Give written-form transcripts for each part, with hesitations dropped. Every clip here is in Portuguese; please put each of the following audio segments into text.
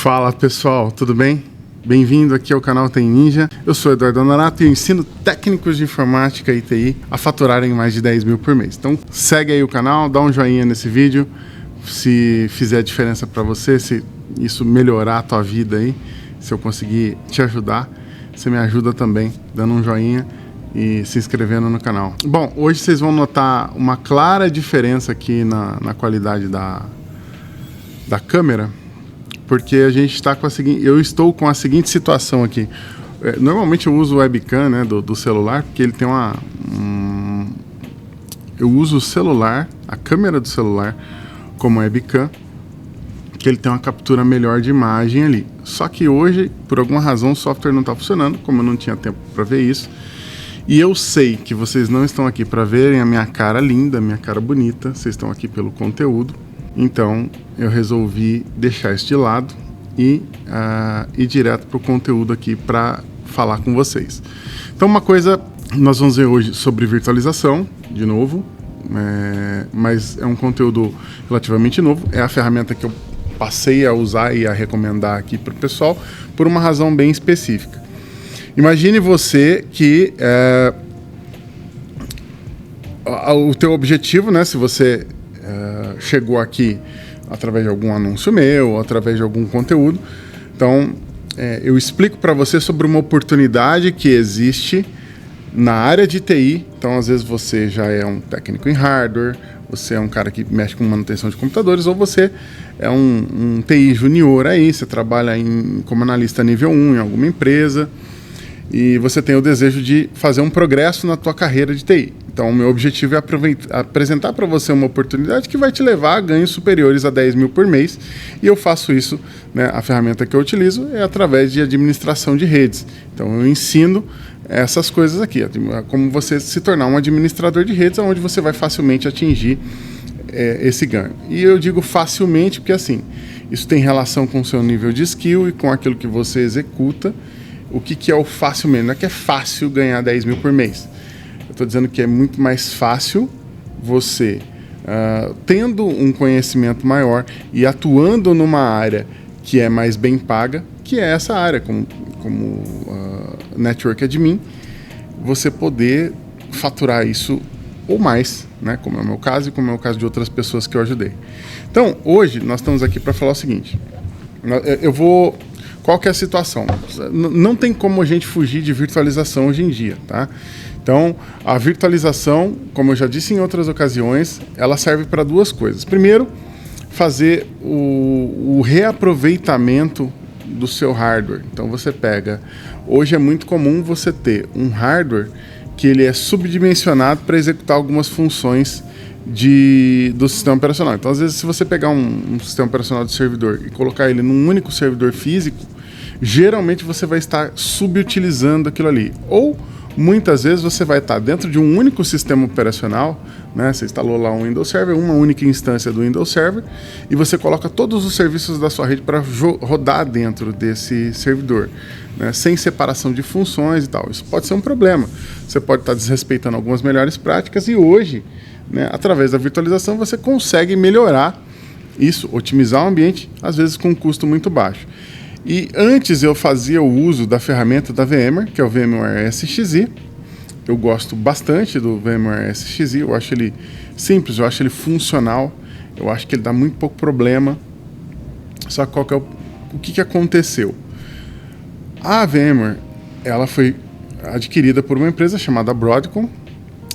Fala pessoal, tudo bem? Bem-vindo aqui ao canal TI Ninja. Eu sou Eduardo Honorato e eu ensino técnicos de informática e TI a faturarem mais de 10 mil por mês. Então segue aí o canal, dá um joinha nesse vídeo, se fizer diferença para você, se isso melhorar a tua vida aí, se eu conseguir te ajudar, você me ajuda também dando um joinha e se inscrevendo no canal. Bom, hoje vocês vão notar uma clara diferença aqui na qualidade da câmera, porque a gente está com a seguinte, eu estou com a seguinte situação aqui. Normalmente eu uso o webcam, né, do celular, porque ele tem eu uso o celular, a câmera do celular como webcam, que ele tem uma captura melhor de imagem ali. Só que hoje, por alguma razão, o software não está funcionando, como eu não tinha tempo para ver isso. E eu sei que vocês não estão aqui para verem a minha cara linda, a minha cara bonita, vocês estão aqui pelo conteúdo. Então eu resolvi deixar isso de lado e ir direto para o conteúdo aqui para falar com vocês. Então uma coisa, nós vamos ver hoje sobre virtualização, de novo, mas é um conteúdo relativamente novo. É a ferramenta que eu passei a usar e a recomendar aqui para o pessoal por uma razão bem específica. Imagine você que o teu objetivo, né, se você chegou aqui através de algum anúncio meu, ou através de algum conteúdo, então eu explico para você sobre uma oportunidade que existe na área de TI. Então às vezes você já é um técnico em hardware, você é um cara que mexe com manutenção de computadores, ou você é um TI junior aí, você trabalha como analista nível 1 em alguma empresa, e você tem o desejo de fazer um progresso na tua carreira de TI. Então, o meu objetivo é apresentar para você uma oportunidade que vai te levar a ganhos superiores a 10 mil por mês. E eu faço isso, né, a ferramenta que eu utilizo é através de administração de redes. Então, eu ensino essas coisas aqui, como você se tornar um administrador de redes, onde você vai facilmente atingir esse ganho. E eu digo facilmente porque, assim, isso tem relação com o seu nível de skill e com aquilo que você executa. O que é o facilmente? Não é que é fácil ganhar 10 mil por mês. Eu estou dizendo que é muito mais fácil você, tendo um conhecimento maior e atuando numa área que é mais bem paga, que é essa área, como Network Admin, você poder faturar isso ou mais, né? Como é o meu caso e como é o caso de outras pessoas que eu ajudei. Então, hoje nós estamos aqui para falar o seguinte. Qual que é a situação? Não tem como a gente fugir de virtualização hoje em dia, tá? Então, a virtualização, como eu já disse em outras ocasiões, ela serve para duas coisas. Primeiro, fazer o reaproveitamento do seu hardware. Então, você pega... Hoje é muito comum você ter um hardware que ele é subdimensionado para executar algumas funções do sistema operacional. Então, às vezes, se você pegar um sistema operacional de servidor e colocar ele num único servidor físico, geralmente você vai estar subutilizando aquilo ali. Ou, muitas vezes, você vai estar dentro de um único sistema operacional, né? Você instalou lá um Windows Server, uma única instância do Windows Server, e você coloca todos os serviços da sua rede para rodar dentro desse servidor, né? Sem separação de funções e tal. Isso pode ser um problema. Você pode estar desrespeitando algumas melhores práticas e hoje, né, através da virtualização, você consegue melhorar isso, otimizar o ambiente, às vezes com um custo muito baixo. E antes eu fazia o uso da ferramenta da VMware, que é o VMware SXI. Eu gosto bastante do VMware SXI, eu acho ele simples, eu acho ele funcional, eu acho que ele dá muito pouco problema. Só que o que aconteceu? A VMware, ela foi adquirida por uma empresa chamada Broadcom,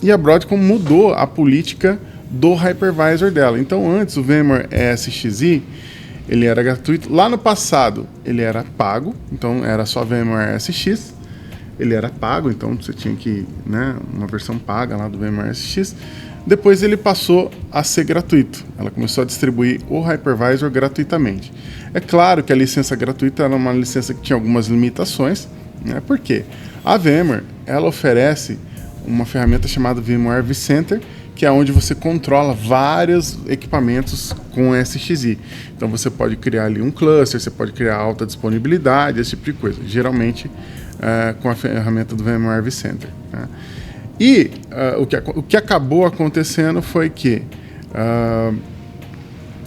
e a Broadcom mudou a política do hypervisor dela. Então, antes o VMware SXI, ele era gratuito. Lá no passado, ele era pago. Então, era só VMware SX. Ele era pago, então você tinha que, né, uma versão paga lá do VMware SX. Depois ele passou a ser gratuito. Ela começou a distribuir o hypervisor gratuitamente. É claro que a licença gratuita era uma licença que tinha algumas limitações, né? Por quê? A VMware, ela oferece uma ferramenta chamada VMware vCenter, que é onde você controla vários equipamentos com SXI. Então você pode criar ali um cluster, você pode criar alta disponibilidade, esse tipo de coisa. Geralmente com a ferramenta do VMware vCenter, né? E o que acabou acontecendo foi que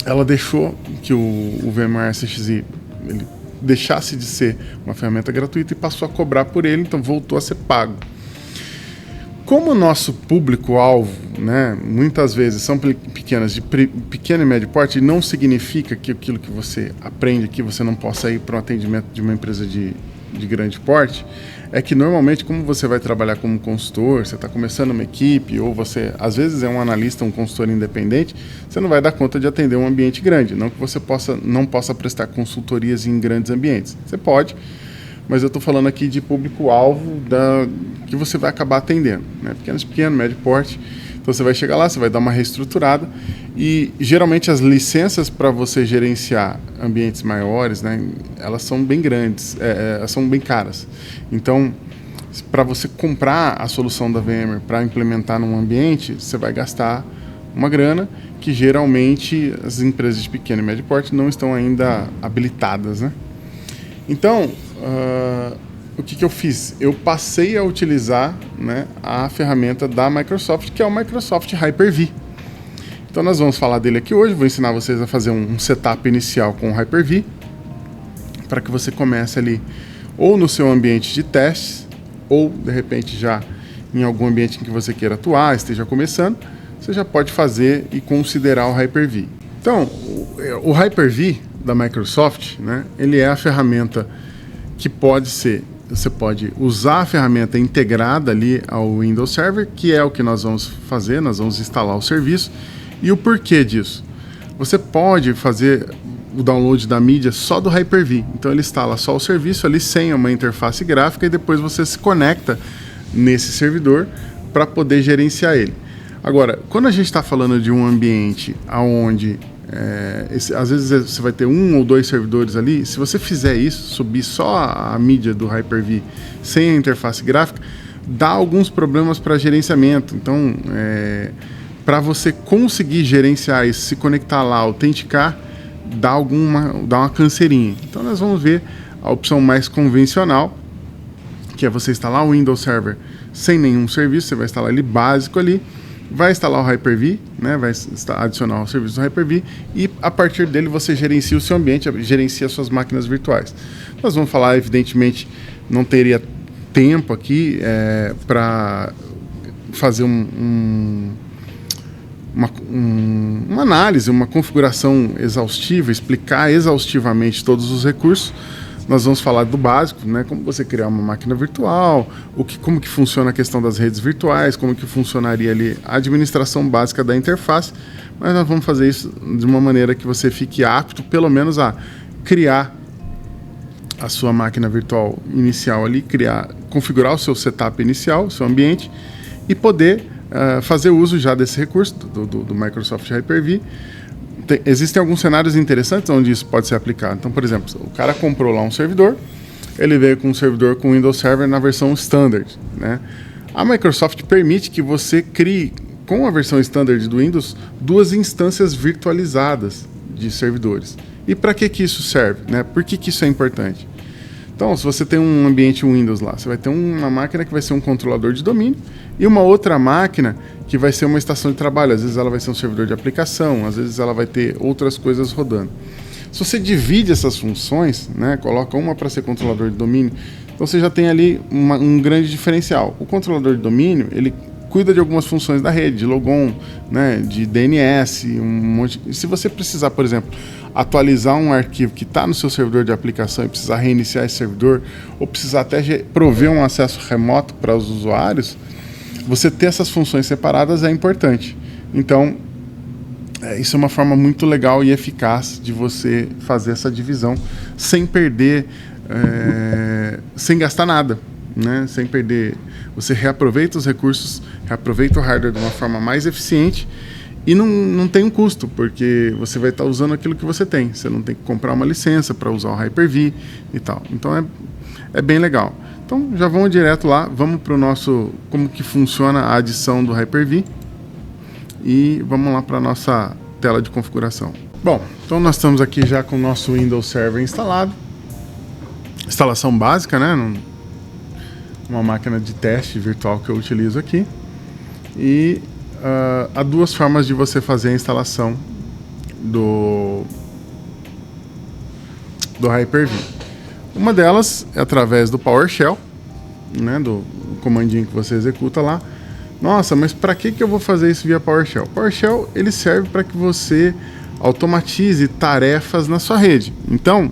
ela deixou que o VMware SXI ele deixasse de ser uma ferramenta gratuita e passou a cobrar por ele, então voltou a ser pago. Como o nosso público-alvo, né, muitas vezes são pequenas, de pequeno e médio porte, não significa que aquilo que você aprende aqui você não possa ir para um atendimento de uma empresa de grande porte, é que normalmente, como você vai trabalhar como consultor, você está começando uma equipe, ou você, às vezes, é um analista, um consultor independente, você não vai dar conta de atender um ambiente grande. Não que você não possa prestar consultorias em grandes ambientes. Você pode, mas eu estou falando aqui de público-alvo que você vai acabar atendendo, né? Pequeno, médio porte. Então você vai chegar lá, você vai dar uma reestruturada e geralmente as licenças para você gerenciar ambientes maiores, né, elas são bem grandes, são bem caras. Então, para você comprar a solução da VMware para implementar num ambiente, você vai gastar uma grana que geralmente as empresas de pequeno e médio porte não estão ainda habilitadas, né? Então, o que eu fiz? Eu passei a utilizar, né, a ferramenta da Microsoft, que é o Microsoft Hyper-V. Então nós vamos falar dele aqui hoje, vou ensinar vocês a fazer um setup inicial com o Hyper-V, para que você comece ali ou no seu ambiente de testes, ou de repente já em algum ambiente em que você queira atuar, esteja começando, você já pode fazer e considerar o Hyper-V. Então, o Hyper-V da Microsoft, né, ele é a ferramenta que você pode usar a ferramenta integrada ali ao Windows Server, que é o que nós vamos fazer, nós vamos instalar o serviço. E o porquê disso? Você pode fazer o download da mídia só do Hyper-V. Então ele instala só o serviço ali sem uma interface gráfica e depois você se conecta nesse servidor para poder gerenciar ele. Agora, quando a gente está falando de um ambiente onde às vezes você vai ter 1 ou 2 servidores ali, se você fizer isso, subir só a mídia do Hyper-V sem a interface gráfica, dá alguns problemas para gerenciamento. Então, para você conseguir gerenciar isso, se conectar lá, autenticar, dá uma canseirinha. Então nós vamos ver a opção mais convencional, que é você instalar o Windows Server sem nenhum serviço. Você vai instalar ele básico ali, vai instalar o Hyper-V, né, vai adicionar o serviço do Hyper-V e a partir dele você gerencia o seu ambiente, gerencia as suas máquinas virtuais. Nós vamos falar, evidentemente, não teria tempo aqui para fazer uma análise, uma configuração exaustiva, explicar exaustivamente todos os recursos. Nós vamos falar do básico, né? Como você criar uma máquina virtual, como que funciona a questão das redes virtuais, como que funcionaria ali a administração básica da interface, mas nós vamos fazer isso de uma maneira que você fique apto, pelo menos, a criar a sua máquina virtual inicial ali, configurar o seu setup inicial, o seu ambiente, e poder fazer uso já desse recurso do Microsoft Hyper-V. Existem alguns cenários interessantes onde isso pode ser aplicado. Então, por exemplo, o cara comprou lá um servidor, ele veio com um servidor com Windows Server na versão Standard, né? A Microsoft permite que você crie, com a versão Standard do Windows, 2 instâncias virtualizadas de servidores. E para que isso serve, né? Por que isso é importante? Então, se você tem um ambiente Windows lá, você vai ter uma máquina que vai ser um controlador de domínio e uma outra máquina que vai ser uma estação de trabalho. Às vezes ela vai ser um servidor de aplicação, às vezes ela vai ter outras coisas rodando. Se você divide essas funções, né, coloca uma para ser controlador de domínio, então você já tem ali um grande diferencial. O controlador de domínio, ele cuida de algumas funções da rede, de logon, né, de DNS, um monte. E se você precisar, por exemplo, atualizar um arquivo que está no seu servidor de aplicação e precisar reiniciar esse servidor, ou precisar até prover um acesso remoto para os usuários, você ter essas funções separadas é importante. Então, isso é uma forma muito legal e eficaz de você fazer essa divisão sem perder, sem gastar nada, né? Sem perder. Você reaproveita os recursos, reaproveita o hardware de uma forma mais eficiente e não tem um custo, porque você vai estar usando aquilo que você tem. Você não tem que comprar uma licença para usar o Hyper-V e tal. Então é bem legal. Então já vamos direto lá, vamos para o nosso, como que funciona a adição do Hyper-V e vamos lá para a nossa tela de configuração. Bom, então nós estamos aqui já com o nosso Windows Server instalado. Instalação básica, né? Uma máquina de teste virtual que eu utilizo aqui. E há 2 formas de você fazer a instalação do Hyper-V. Uma delas é através do PowerShell, né, do comandinho que você executa lá. Nossa, mas para que eu vou fazer isso via PowerShell? PowerShell ele serve para que você automatize tarefas na sua rede. Então,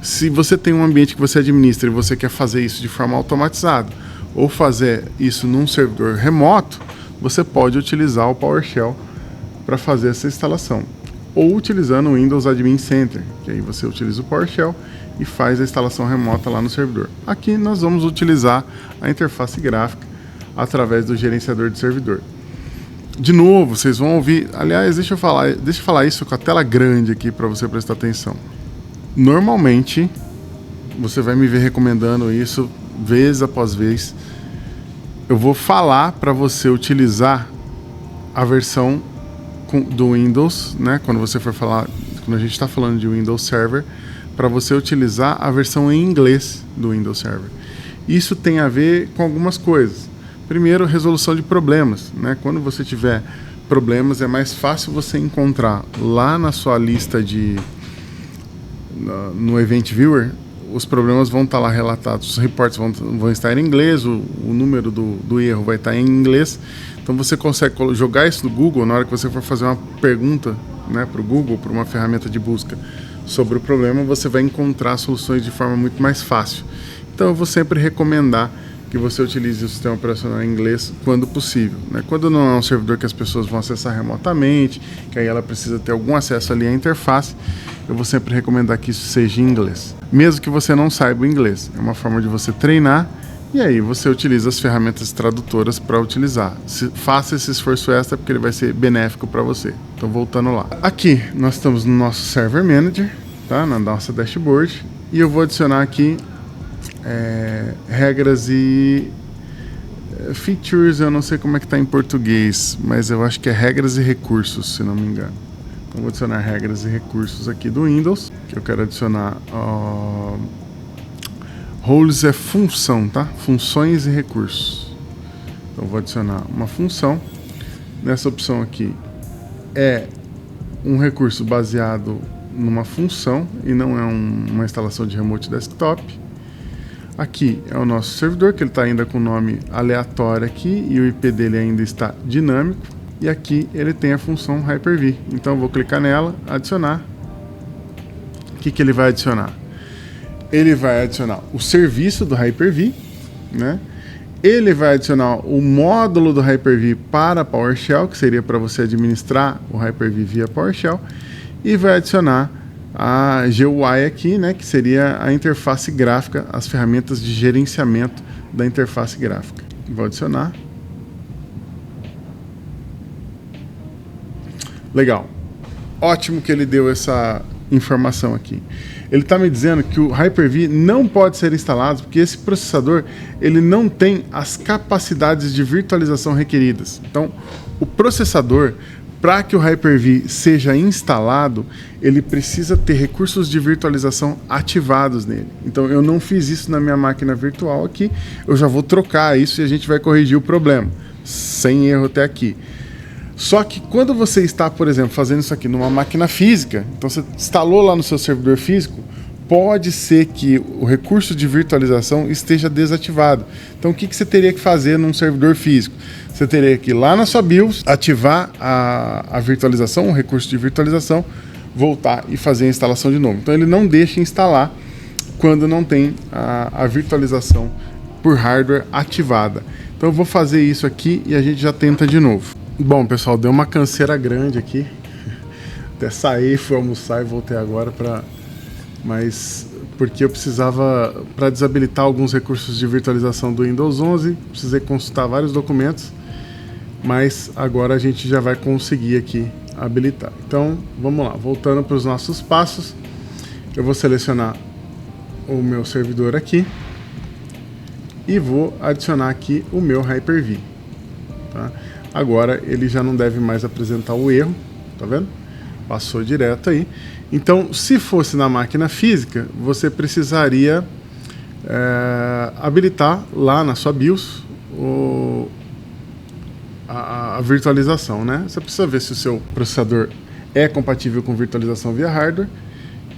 se você tem um ambiente que você administra e você quer fazer isso de forma automatizada ou fazer isso num servidor remoto, você pode utilizar o PowerShell para fazer essa instalação. Ou utilizando o Windows Admin Center, que aí você utiliza o PowerShell e faz a instalação remota lá no servidor. Aqui nós vamos utilizar a interface gráfica através do gerenciador de servidor. De novo, vocês vão ouvir... Aliás, deixa eu falar isso com a tela grande aqui para você prestar atenção. Normalmente, você vai me ver recomendando isso vez após vez. Eu vou falar para você utilizar a versão do Windows, né? Quando a gente está falando de Windows Server, para você utilizar a versão em inglês do Windows Server. Isso tem a ver com algumas coisas. Primeiro, resolução de problemas, né? Quando você tiver problemas, é mais fácil você encontrar lá na sua lista no Event Viewer, os problemas vão estar lá relatados, os reports vão estar em inglês, o número do erro vai estar em inglês. Então você consegue jogar isso no Google na hora que você for fazer uma pergunta, né, para o Google, para uma ferramenta de busca sobre o problema, você vai encontrar soluções de forma muito mais fácil. Então eu vou sempre recomendar que você utilize o sistema operacional em inglês quando possível, né? Quando não é um servidor que as pessoas vão acessar remotamente, que aí ela precisa ter algum acesso ali à interface, eu vou sempre recomendar que isso seja em inglês. Mesmo que você não saiba o inglês, é uma forma de você treinar e aí você utiliza as ferramentas tradutoras para utilizar. Faça esse esforço extra porque ele vai ser benéfico para você. Então voltando lá. Aqui nós estamos no nosso Server Manager, tá? Na nossa dashboard, e eu vou adicionar aqui regras e features, eu não sei como é que está em português, mas eu acho que é regras e recursos, se não me engano. Então vou adicionar regras e recursos aqui do Windows, que eu quero adicionar roles é função, tá? Funções e recursos. Então vou adicionar uma função. Nessa opção aqui é um recurso baseado numa função e não é uma instalação de remote desktop. Aqui é o nosso servidor, que ele está ainda com o nome aleatório aqui e o IP dele ainda está dinâmico. E aqui ele tem a função Hyper-V. Então eu vou clicar nela, adicionar. O que ele vai adicionar? Ele vai adicionar o serviço do Hyper-V, né? Ele vai adicionar o módulo do Hyper-V para PowerShell, que seria para você administrar o Hyper-V via PowerShell. E vai adicionar a GUI aqui, né, que seria a interface gráfica, as ferramentas de gerenciamento da interface gráfica. Vou adicionar. Legal. Ótimo que ele deu essa informação aqui. Ele está me dizendo que o Hyper-V não pode ser instalado porque esse processador ele não tem as capacidades de virtualização requeridas. Então, o processador, para que o Hyper-V seja instalado, ele precisa ter recursos de virtualização ativados nele. Então eu não fiz isso na minha máquina virtual aqui, eu já vou trocar isso e a gente vai corrigir o problema, sem erro até aqui. Só que quando você está, por exemplo, fazendo isso aqui numa máquina física, então você instalou lá no seu servidor físico, pode ser que o recurso de virtualização esteja desativado. Então o que você teria que fazer num servidor físico? Você teria que ir lá na sua BIOS, ativar a virtualização, o recurso de virtualização, voltar e fazer a instalação de novo. Então ele não deixa instalar quando não tem a virtualização por hardware ativada. Então eu vou fazer isso aqui e a gente já tenta de novo. Bom, pessoal, deu uma canseira grande aqui. Até saí, fui almoçar e voltei agora mas porque eu precisava, para desabilitar alguns recursos de virtualização do Windows 11, precisei consultar vários documentos, mas agora a gente já vai conseguir aqui habilitar. Então, vamos lá, voltando para os nossos passos, eu vou selecionar o meu servidor aqui e vou adicionar aqui o meu Hyper-V, tá? Agora ele já não deve mais apresentar o erro, tá vendo? Passou direto aí. Então, se fosse na máquina física, você precisaria habilitar lá na sua BIOS a virtualização, né? Você precisa ver se o seu processador é compatível com virtualização via hardware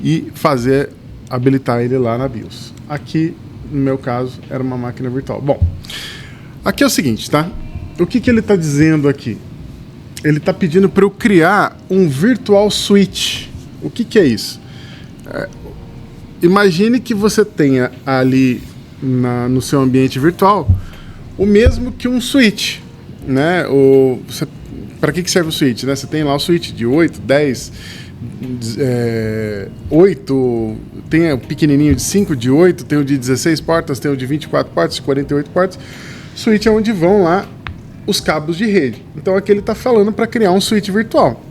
e fazer habilitar ele lá na BIOS. Aqui, no meu caso, era uma máquina virtual. Bom, aqui é o seguinte, tá? O que ele está dizendo aqui? Ele está pedindo para eu criar um virtual switch. O que é isso? Imagine que você tenha ali no seu ambiente virtual o mesmo que um switch, né? Para que serve o switch? Né? Você tem lá o switch de 8, 10, 8, tem o pequenininho de 5, de 8, tem o de 16 portas, tem o de 24 portas, de 48 portas. Switch é onde vão lá os cabos de rede. Então aqui ele está falando para criar um switch virtual,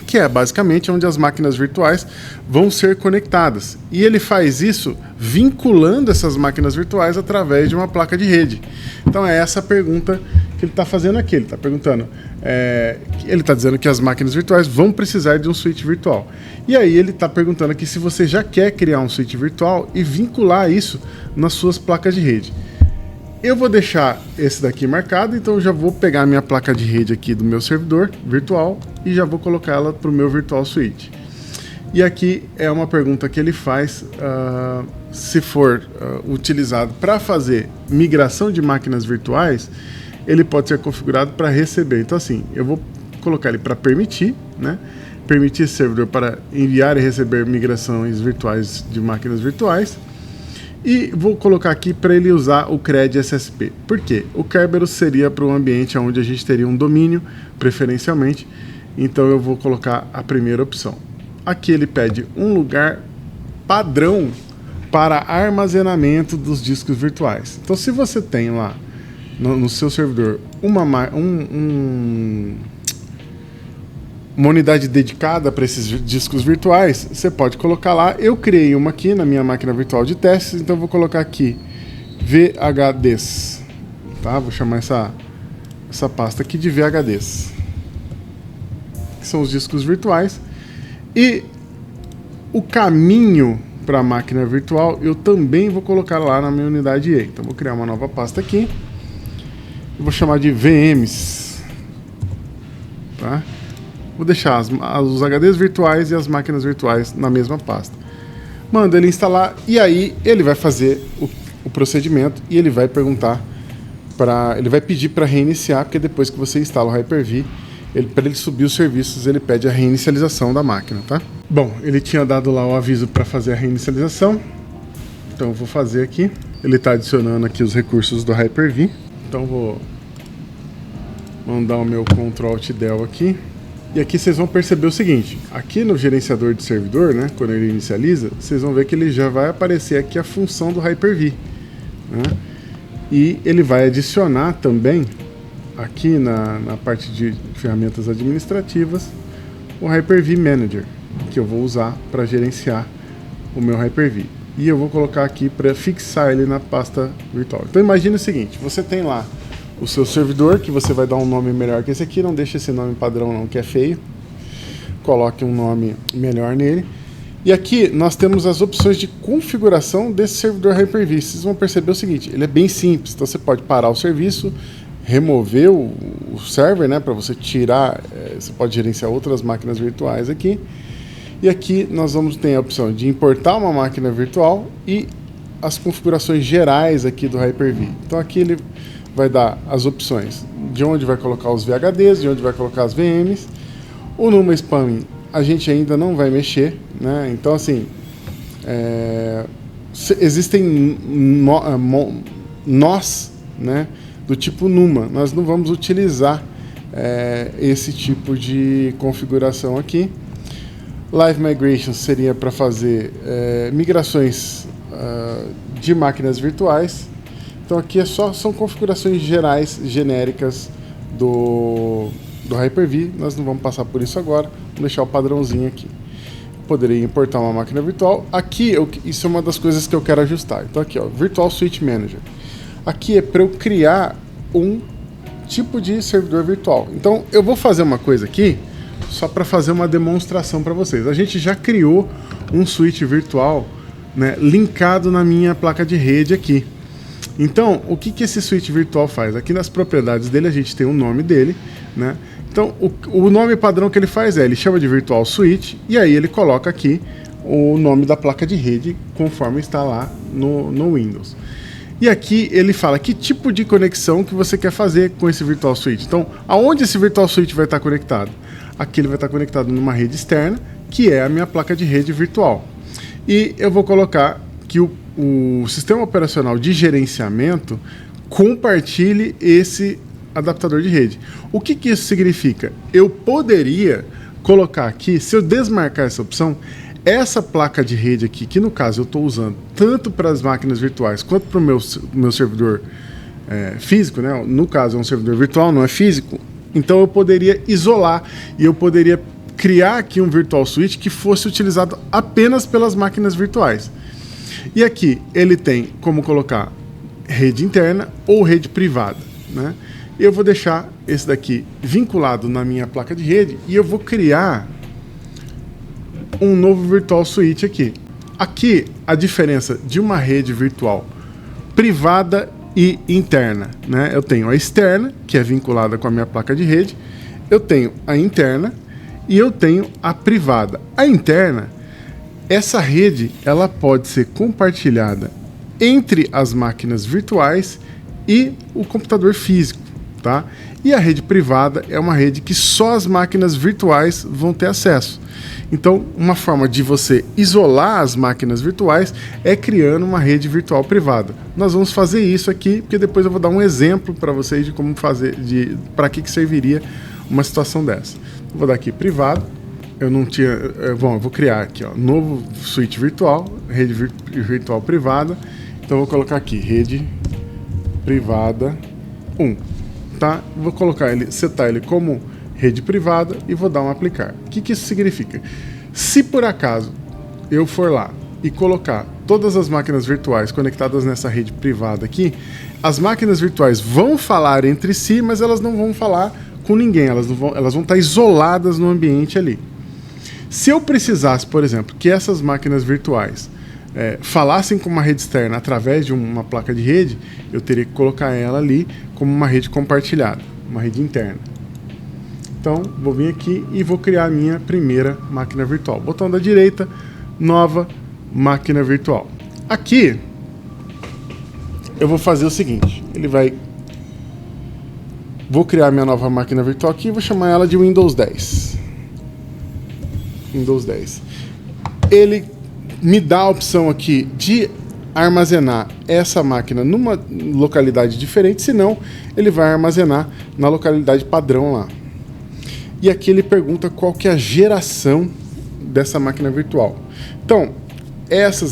que é basicamente onde as máquinas virtuais vão ser conectadas. E ele faz isso vinculando essas máquinas virtuais através de uma placa de rede. Então é essa a pergunta que ele está fazendo aqui. Ele está perguntando, ele está dizendo que as máquinas virtuais vão precisar de um switch virtual. E aí ele está perguntando aqui se você já quer criar um switch virtual e vincular isso nas suas placas de rede. Eu vou deixar esse daqui marcado, então eu já vou pegar a minha placa de rede aqui do meu servidor virtual e já vou colocar ela para o meu virtual switch. E aqui é uma pergunta que ele faz, se for utilizado para fazer migração de máquinas virtuais, ele pode ser configurado para receber. Então assim, eu vou colocar ele para permitir, né? Permitir esse servidor para enviar e receber migrações virtuais de máquinas virtuais. E vou colocar aqui para ele usar o CRED SSP. Por quê? O Kerberos seria para um ambiente onde a gente teria um domínio, preferencialmente. Então eu vou colocar a primeira opção. Aqui ele pede um lugar padrão para armazenamento dos discos virtuais. Então se você tem lá no seu servidor uma unidade dedicada para esses discos virtuais, você pode colocar lá. Eu criei uma aqui na minha máquina virtual de testes, então eu vou colocar aqui VHDs, tá? Vou chamar essa pasta aqui de VHDs, que são os discos virtuais. E o caminho para a máquina virtual eu também vou colocar lá na minha unidade E. Então vou criar uma nova pasta aqui, eu vou chamar de VMs, tá? Vou deixar os HDs virtuais e as máquinas virtuais na mesma pasta. Manda ele instalar e aí ele vai fazer o procedimento e ele vai perguntar ele vai pedir para reiniciar, porque depois que você instala o Hyper-V, para ele subir os serviços, ele pede a reinicialização da máquina, tá? Bom, ele tinha dado lá o aviso para fazer a reinicialização, então eu vou fazer aqui. Ele está adicionando aqui os recursos do Hyper-V, então vou mandar o meu Ctrl+Alt+Del aqui. E aqui vocês vão perceber o seguinte, aqui no gerenciador de servidor, né, quando ele inicializa, vocês vão ver que ele já vai aparecer aqui a função do Hyper-V, né? E ele vai adicionar também, aqui na parte de ferramentas administrativas, o Hyper-V Manager, que eu vou usar para gerenciar o meu Hyper-V. E eu vou colocar aqui para fixar ele na pasta virtual. Então imagine o seguinte, você tem lá o seu servidor, que você vai dar um nome melhor que esse aqui, não deixa esse nome padrão não, que é feio. Coloque um nome melhor nele. E aqui nós temos as opções de configuração desse servidor Hyper-V. Vocês vão perceber o seguinte, ele é bem simples, então você pode parar o serviço, remover o server, né, para você tirar, você pode gerenciar outras máquinas virtuais aqui. E aqui nós vamos ter a opção de importar uma máquina virtual e as configurações gerais aqui do Hyper-V. Então aqui ele vai dar as opções de onde vai colocar os VHDs, de onde vai colocar as VMs. O Numa Spam a gente ainda não vai mexer, né? Então assim, existem nós, né, do tipo Numa. Nós não vamos utilizar esse tipo de configuração aqui. Live Migration seria para fazer migrações de máquinas virtuais. Então aqui são configurações gerais, genéricas do Hyper-V. Nós não vamos passar por isso agora, vamos deixar o padrãozinho aqui. Poderia importar uma máquina virtual. Aqui, isso é uma das coisas que eu quero ajustar. Então aqui, ó, Virtual Switch Manager. Aqui é para eu criar um tipo de servidor virtual. Então eu vou fazer uma coisa aqui, só para fazer uma demonstração para vocês. A gente já criou um switch virtual, né, linkado na minha placa de rede aqui. Então, o que esse switch virtual faz? Aqui nas propriedades dele a gente tem o nome dele, né, Então, o nome padrão que ele faz ele chama de Virtual Switch, e aí ele coloca aqui o nome da placa de rede conforme está lá no Windows. E aqui ele fala que tipo de conexão que você quer fazer com esse Virtual Switch. Então, aonde esse Virtual Switch vai estar conectado? Aqui ele vai estar conectado numa rede externa, que é a minha placa de rede virtual. E eu vou colocar que o sistema operacional de gerenciamento compartilhe esse adaptador de rede. O que isso significa? Eu poderia colocar aqui, se eu desmarcar essa opção, essa placa de rede aqui, que no caso eu estou usando tanto para as máquinas virtuais quanto para o meu servidor físico, né? No caso é um servidor virtual, não é físico, então eu poderia isolar e eu poderia criar aqui um Virtual Switch que fosse utilizado apenas pelas máquinas virtuais. E aqui ele tem como colocar rede interna ou rede privada, né? Eu vou deixar esse daqui vinculado na minha placa de rede e eu vou criar um novo Virtual Switch aqui. Aqui a diferença de uma rede virtual privada e interna, né? Eu tenho a externa, que é vinculada com a minha placa de rede, eu tenho a interna e eu tenho a privada. A interna, essa rede, ela pode ser compartilhada entre as máquinas virtuais e o computador físico, tá? E a rede privada é uma rede que só as máquinas virtuais vão ter acesso. Então, uma forma de você isolar as máquinas virtuais é criando uma rede virtual privada. Nós vamos fazer isso aqui, porque depois eu vou dar um exemplo para vocês de como fazer, para que serviria uma situação dessa. Vou dar aqui privado. Eu não tinha... Bom, eu vou criar aqui, ó, novo switch virtual, rede virtual privada. Então, eu vou colocar aqui, rede privada 1. Tá? Vou colocar ele, setar ele como rede privada e vou dar um aplicar. O que isso significa? Se por acaso eu for lá e colocar todas as máquinas virtuais conectadas nessa rede privada aqui, as máquinas virtuais vão falar entre si, mas elas não vão falar com ninguém, elas vão estar isoladas no ambiente ali. Se eu precisasse, por exemplo, que essas máquinas virtuais falassem com uma rede externa através de uma placa de rede, eu teria que colocar ela ali como uma rede compartilhada, uma rede interna. Então, vou vir aqui e vou criar a minha primeira máquina virtual. Botão da direita, nova máquina virtual. Aqui, eu vou fazer o seguinte, vou criar minha nova máquina virtual aqui e vou chamar ela de Windows 10. Windows 10. Ele me dá a opção aqui de armazenar essa máquina numa localidade diferente, senão ele vai armazenar na localidade padrão lá. E aqui ele pergunta qual que é a geração dessa máquina virtual. Então, essa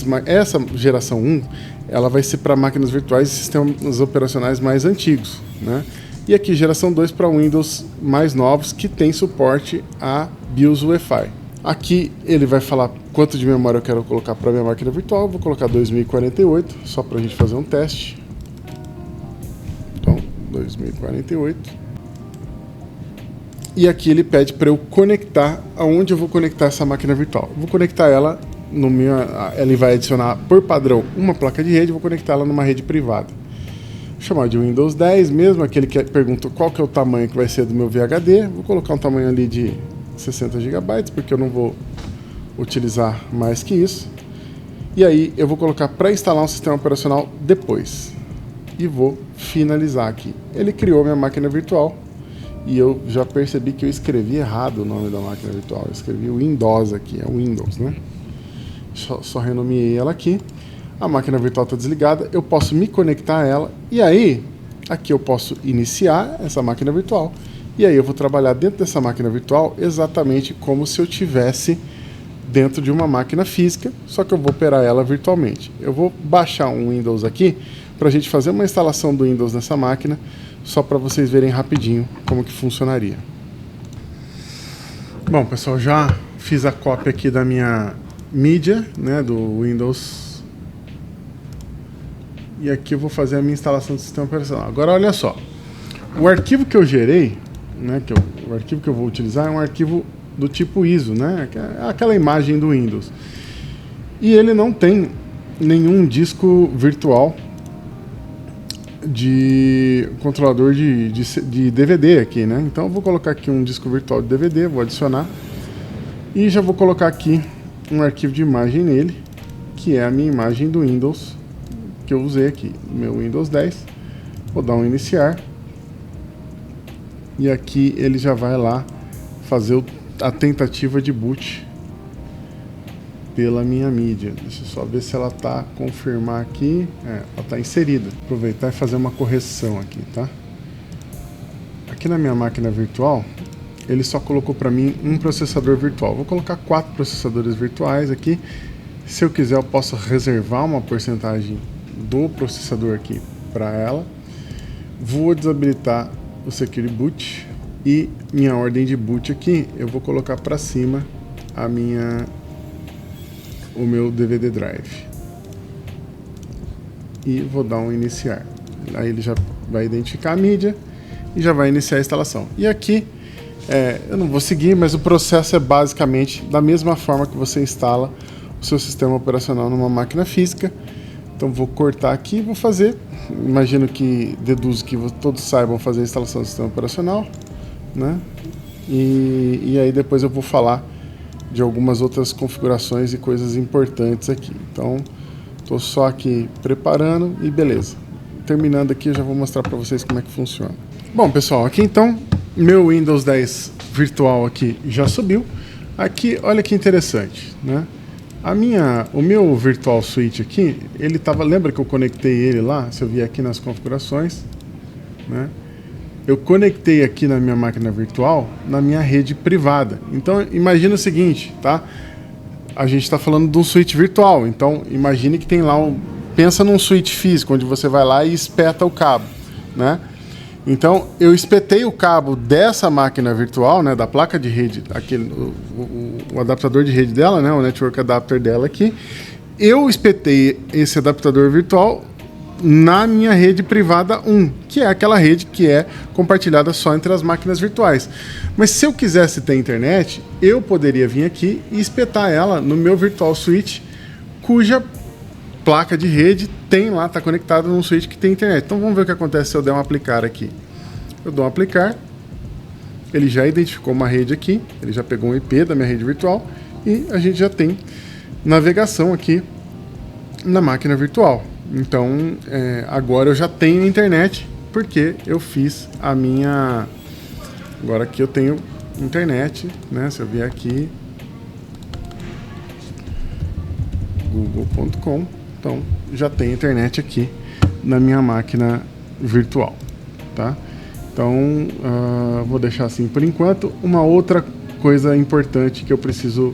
geração 1, ela vai ser para máquinas virtuais e sistemas operacionais mais antigos, né? E aqui geração 2 para Windows mais novos que tem suporte a BIOS UEFI. Aqui ele vai falar quanto de memória eu quero colocar para minha máquina virtual. Vou colocar 2048, só para a gente fazer um teste. Então, 2048. E aqui ele pede para eu conectar aonde eu vou conectar essa máquina virtual. Eu vou conectar ela ele vai adicionar por padrão uma placa de rede, vou conectar ela numa rede privada. Vou chamar de Windows 10 mesmo, aquele que pergunta qual que é o tamanho que vai ser do meu VHD. Vou colocar um tamanho ali de 60 GB, porque eu não vou utilizar mais que isso. E aí eu vou colocar para instalar um sistema operacional depois. E vou finalizar aqui. Ele criou minha máquina virtual. E eu já percebi que eu escrevi errado o nome da máquina virtual. Eu escrevi Windows aqui, é Windows, né? Só renomeei ela aqui. A máquina virtual está desligada, eu posso me conectar a ela. E aí, aqui eu posso iniciar essa máquina virtual. E aí eu vou trabalhar dentro dessa máquina virtual exatamente como se eu tivesse dentro de uma máquina física, só que eu vou operar ela virtualmente. Eu vou baixar um Windows aqui para a gente fazer uma instalação do Windows nessa máquina, só para vocês verem rapidinho como que funcionaria. Bom, pessoal, já fiz a cópia aqui da minha mídia, né, do Windows. E aqui eu vou fazer a minha instalação do sistema operacional. Agora, olha só. O arquivo que eu gerei, né, o arquivo que eu vou utilizar é um arquivo do tipo ISO, né, é aquela imagem do Windows. E ele não tem nenhum disco virtual de controlador de DVD aqui, né? Então eu vou colocar aqui um disco virtual de DVD, vou adicionar e já vou colocar aqui um arquivo de imagem nele, que é a minha imagem do Windows que eu usei aqui, meu Windows 10. Vou dar um iniciar e aqui ele já vai lá fazer a tentativa de boot pela minha mídia. Deixa eu só ver se ela está, confirmar aqui. Ela está inserida. Aproveitar e fazer uma correção aqui, tá? Aqui na minha máquina virtual, ele só colocou para mim um processador virtual. Vou colocar 4 processadores virtuais aqui. Se eu quiser, eu posso reservar uma porcentagem do processador aqui para ela. Vou desabilitar o Secure Boot e minha ordem de boot aqui, eu vou colocar para cima o meu DVD drive e vou dar um iniciar. Aí ele já vai identificar a mídia e já vai iniciar a instalação. E aqui eu não vou seguir, mas o processo é basicamente da mesma forma que você instala o seu sistema operacional numa máquina física. Então vou cortar aqui e vou fazer. Imagino que deduzo que todos saibam fazer a instalação do sistema operacional, né? E aí depois eu vou falar de algumas outras configurações e coisas importantes aqui. Então estou só aqui preparando e beleza. Terminando aqui eu já vou mostrar para vocês como é que funciona. Bom pessoal, aqui então meu Windows 10 virtual aqui já subiu. Aqui olha que interessante, né? O meu Virtual Switch aqui, ele tava, lembra que eu conectei ele lá? Se eu vier aqui nas configurações, né? Eu conectei aqui na minha máquina virtual, na minha rede privada. Então, imagina o seguinte, tá? A gente está falando de um switch virtual, então imagine que tem lá pensa num switch físico, onde você vai lá e espeta o cabo, né? Então, eu espetei o cabo dessa máquina virtual, né, da placa de rede, o adaptador de rede dela, né, o network adapter dela aqui. Eu espetei esse adaptador virtual na minha rede privada 1, que é aquela rede que é compartilhada só entre as máquinas virtuais. Mas se eu quisesse ter internet, eu poderia vir aqui e espetar ela no meu Virtual Switch, cuja placa de rede tem lá, está conectada num switch que tem internet. Então vamos ver o que acontece se eu der um aplicar aqui. Eu dou um aplicar, ele já identificou uma rede aqui, ele já pegou um IP da minha rede virtual e a gente já tem navegação aqui na máquina virtual. Então agora eu já tenho internet porque eu fiz a minha... Agora aqui eu tenho internet, né? Se eu vier aqui, google.com, então já tem internet aqui na minha máquina virtual, tá? Então vou deixar assim por enquanto. Uma outra coisa importante que eu preciso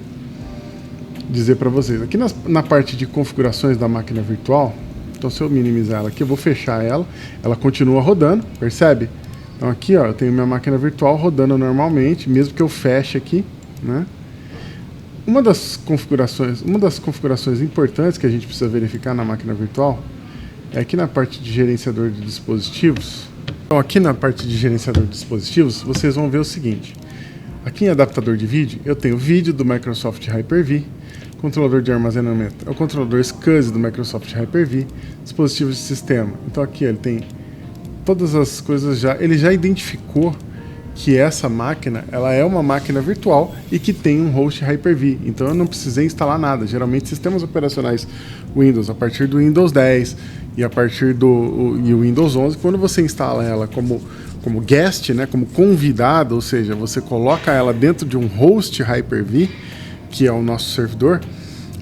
dizer para vocês, aqui na parte de configurações da máquina virtual, então se eu minimizar ela aqui, eu vou fechar ela, ela continua rodando, percebe? Então aqui ó, eu tenho minha máquina virtual rodando normalmente, mesmo que eu feche aqui, né? Uma das configurações importantes que a gente precisa verificar na máquina virtual é aqui na parte de gerenciador de dispositivos. Então aqui na parte de gerenciador de dispositivos, vocês vão ver o seguinte. Aqui em adaptador de vídeo, eu tenho vídeo do Microsoft Hyper-V, controlador de armazenamento, é o controlador SCSI do Microsoft Hyper-V, dispositivos de sistema. Então aqui ele tem todas as coisas ele já identificou que essa máquina, ela é uma máquina virtual e que tem um host Hyper-V. Então eu não precisei instalar nada. Geralmente sistemas operacionais Windows, a partir do Windows 10 e a partir do Windows 11, quando você instala ela como guest, né, como convidado, ou seja, você coloca ela dentro de um host Hyper-V, que é o nosso servidor,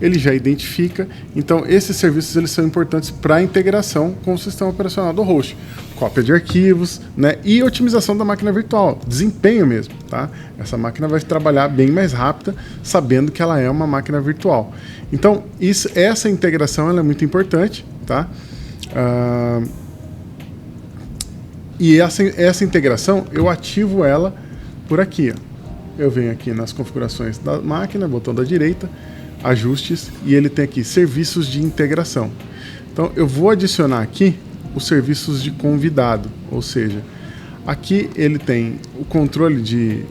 ele já identifica. Então esses serviços eles são importantes para a integração com o sistema operacional do host, cópia de arquivos, né, e otimização da máquina virtual, desempenho mesmo, tá? Essa máquina vai trabalhar bem mais rápida, sabendo que ela é uma máquina virtual. Então essa integração ela é muito importante, tá? E essa integração eu ativo ela por aqui, ó. Eu venho aqui nas configurações da máquina, botão da direita, ajustes, e ele tem aqui serviços de integração. Então eu vou adicionar aqui os serviços de convidado, ou seja, aqui ele tem o controle de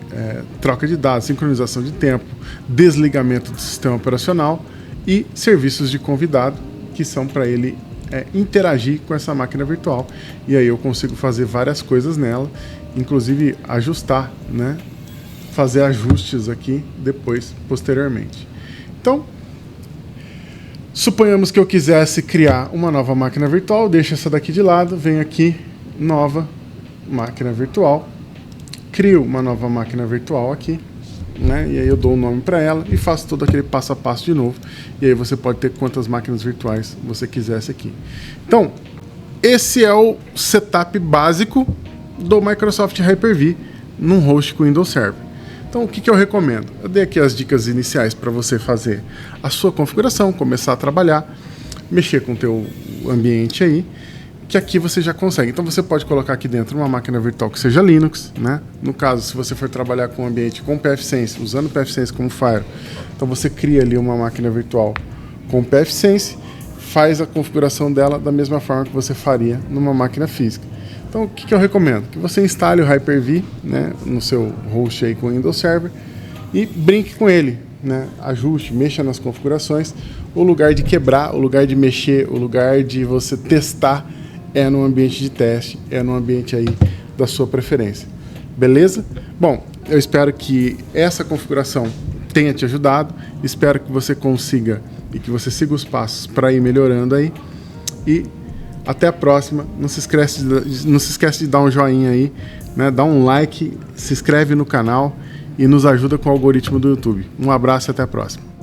troca de dados, sincronização de tempo, desligamento do sistema operacional e serviços de convidado, que são para ele interagir com essa máquina virtual. E aí eu consigo fazer várias coisas nela, inclusive ajustar, né? Fazer ajustes aqui depois, posteriormente. Então, suponhamos que eu quisesse criar uma nova máquina virtual, deixo essa daqui de lado, venho aqui, nova máquina virtual, crio uma nova máquina virtual aqui, né? E aí eu dou um nome para ela e faço todo aquele passo a passo de novo. E aí você pode ter quantas máquinas virtuais você quisesse aqui. Então, esse é o setup básico do Microsoft Hyper-V num host com Windows Server. Então, o que eu recomendo? Eu dei aqui as dicas iniciais para você fazer a sua configuração, começar a trabalhar, mexer com o teu ambiente aí, que aqui você já consegue. Então, você pode colocar aqui dentro uma máquina virtual que seja Linux, né? No caso, se você for trabalhar com um ambiente com pfSense, usando o pfSense como Fire, então você cria ali uma máquina virtual com pfSense, faz a configuração dela da mesma forma que você faria numa máquina física. Então, o que eu recomendo? Que você instale o Hyper-V, né, no seu host aí com o Windows Server e brinque com ele, né? Ajuste, mexa nas configurações. O lugar de quebrar, o lugar de mexer, o lugar de você testar é no ambiente de teste, é no ambiente aí da sua preferência. Beleza? Bom, eu espero que essa configuração tenha te ajudado. Espero que você consiga e que você siga os passos para ir melhorando aí. E até a próxima. Não se esquece de dar um joinha aí, né? Dá um like, se inscreve no canal e nos ajuda com o algoritmo do YouTube. Um abraço e até a próxima.